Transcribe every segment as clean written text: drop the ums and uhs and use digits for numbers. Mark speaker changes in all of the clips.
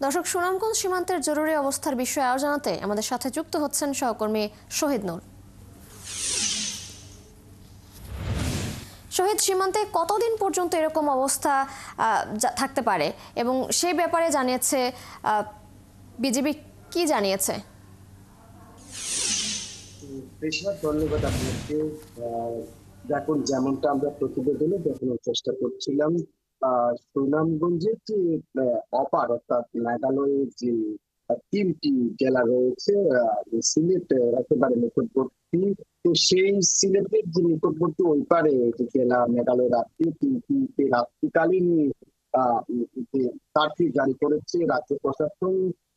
Speaker 1: দর্শক, সুনামগঞ্জ সীমান্তের জরুরি অবস্থার বিষয়ে আরও জানাতে আমাদের সাথে যুক্ত হচ্ছেন সহকর্মী শহীদ নূর। শহীদ, সীমান্তে কতদিন পর্যন্ত এরকম অবস্থা থাকতে পারে এবং সেই ব্যাপারে জানিয়েছে বিজিবি কি জানিয়েছে?
Speaker 2: ধন্যবাদ আপনাকে। দেখুন, যেমনটা আমরা প্রতিবেদনে দেখানোর চেষ্টা করছিলাম, সুনামগঞ্জের যে অপার অর্থাৎ মেঘালয়ের যে তিনটি জেলা রয়েছে, সিলেট একেবারে নিকটবর্তী। তো সেই সিলেটের যে নিকটবর্তী ওই পারে যে জেলা মেঘালয় রাত্রি তিনটি রাত্রিকালীন কারফিউ জারি করেছে রাজ্য প্রশাসন।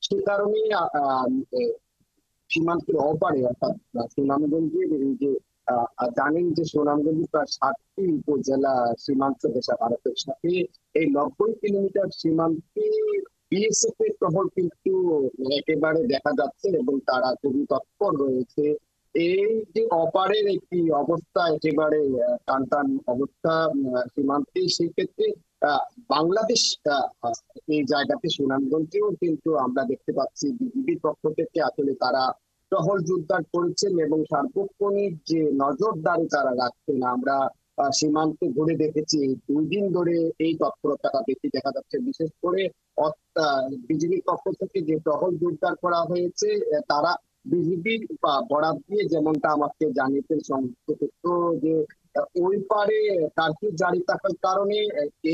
Speaker 2: সে কারণে সীমান্তের অপারে অর্থাৎ সুনামগঞ্জের এই যে জানেন যে সুনামগঞ্জ প্রায় 7টি উপজেলা সীমান্ত দেশা ভারতের সাথে। এই 90 কিলোমিটার সীমান্তে বিএসএফ এর টহল কিন্তু একেবারে দেখা যাচ্ছে এবং তারা খুবই তৎপর রয়েছে। এই যে অপারের একটি অবস্থা একেবারে টানটান অবস্থা সীমান্তে, সেক্ষেত্রে বাংলাদেশ এই জায়গাতে সুনামগঞ্জেও কিন্তু আমরা দেখতে পাচ্ছি বিজিবির পক্ষ থেকে আসলে তারা টহল জোরদার করেছেন এবং সার্বক্ষণিক যে নজরদারি তারা রাখছেন। আমরা সীমান্তে ঘুরে দেখেছি 2 দিন ধরে এই তৎপরতাটা বেশি দেখা যাচ্ছে। বিশেষ করে বিজিবির পক্ষ থেকে যে টহল জোরদার করা হয়েছে, তারা বিজিবির বরাত দিয়ে যেমনটা আমাকে জানিয়েছেন সংশ্লিষ্ট যে ওই পারে কারফিউ জারি থাকার কারণে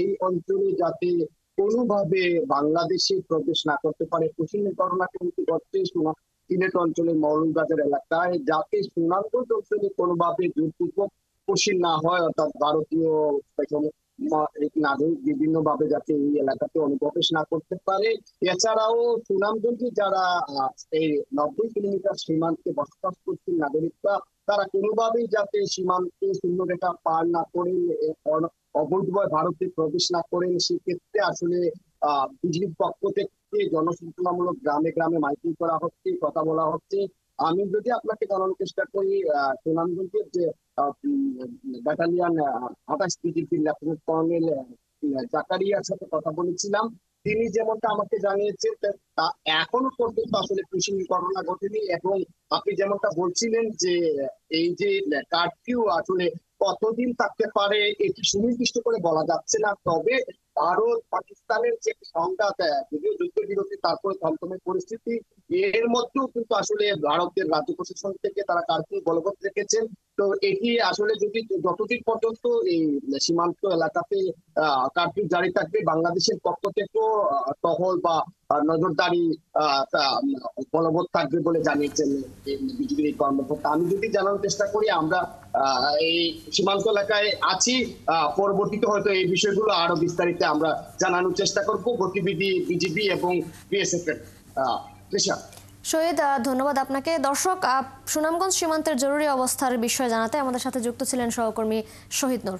Speaker 2: এই অঞ্চলে যাতে কোনোভাবে বাংলাদেশে প্রবেশ না করতে পারে। কুশিনী ঘটনা কিন্তু ঘটছে সিলেট অঞ্চলের মৌলভীবাজার এলাকায়, যাতে সুনামগঞ্জ অঞ্চলে কোনোভাবে দুর্যোগ কুশিন না হয়, অর্থাৎ ভারতীয় নাগরিক বিভিন্ন ভাবে যাতে এই এলাকাতে অনুপ্রবেশ না করতে পারে। এছাড়াও সুনামগঞ্জে যারা এই 90 কিলোমিটার সীমান্তে বসবাস করছেন নাগরিকরা, তারা কোনোভাবেই যাতে সীমান্তে শূন্যরেখা পার না করেন, অবৈধভাবে ভারতে প্রবেশ না করেন, সেক্ষেত্রে আসলে বিজিবির পক্ষ থেকে জনসচেতনামূলক গ্রামে গ্রামে মাইকিং করা হচ্ছে, কথা বলা হচ্ছে। আমি যদি আপনাকে জানানোর চেষ্টা করি, সুনামগঞ্জের যে ব্যাটালিয়ান 28 বিজিবির লেফটেন্যান্ট কর্নেল জাকারিয়ার সাথে কথা বলেছিলাম। তিনি যেমনটা আমাকে জানিয়েছেন, তা এখনো পর্যন্ত আসলে কুশিনী ঘটনা ঘটেনি। এবং আপনি যেমনটা বলছিলেন যে এই যে কারফিউ আসলে কতদিন থাকতে পারে এটি সুনির্দিষ্ট করে বলা যাচ্ছে না। তবে ভারত পাকিস্তানের যে সংঘাত, যদিও যুদ্ধবিরতি তারপরে থমথমে পরিস্থিতি, এর মধ্যেও কিন্তু আসলে ভারতের রাজ্য প্রশাসন থেকে তারা কারফিউ বলবৎ রেখেছেন। তো এটি আসলে যদি যতদিন পর্যন্ত এই সীমান্ত এলাকাতে কারফিউ জারি থাকবে, বাংলাদেশের পক্ষ থেকেও টহল বা নজরদারি বলবৎ থাকবে বলে জানিয়েছেন বিজিবির এই কর্মকর্তা। আমি যদি জানানোর চেষ্টা করি, আমরা এই সীমান্ত এলাকায় আছি, পরবর্তীতে হয়তো এই বিষয়গুলো আরো বিস্তারিত আমরা জানানোর চেষ্টা করব গতিবিধি বিজিবি এবং বিএসএফ এর।
Speaker 1: শহীদ, ধন্যবাদ আপনাকে। দর্শক, সুনামগঞ্জ সীমান্তের জরুরি অবস্থার বিষয়ে জানাতে আমাদের সাথে যুক্ত ছিলেন সহকর্মী শহীদ নূর।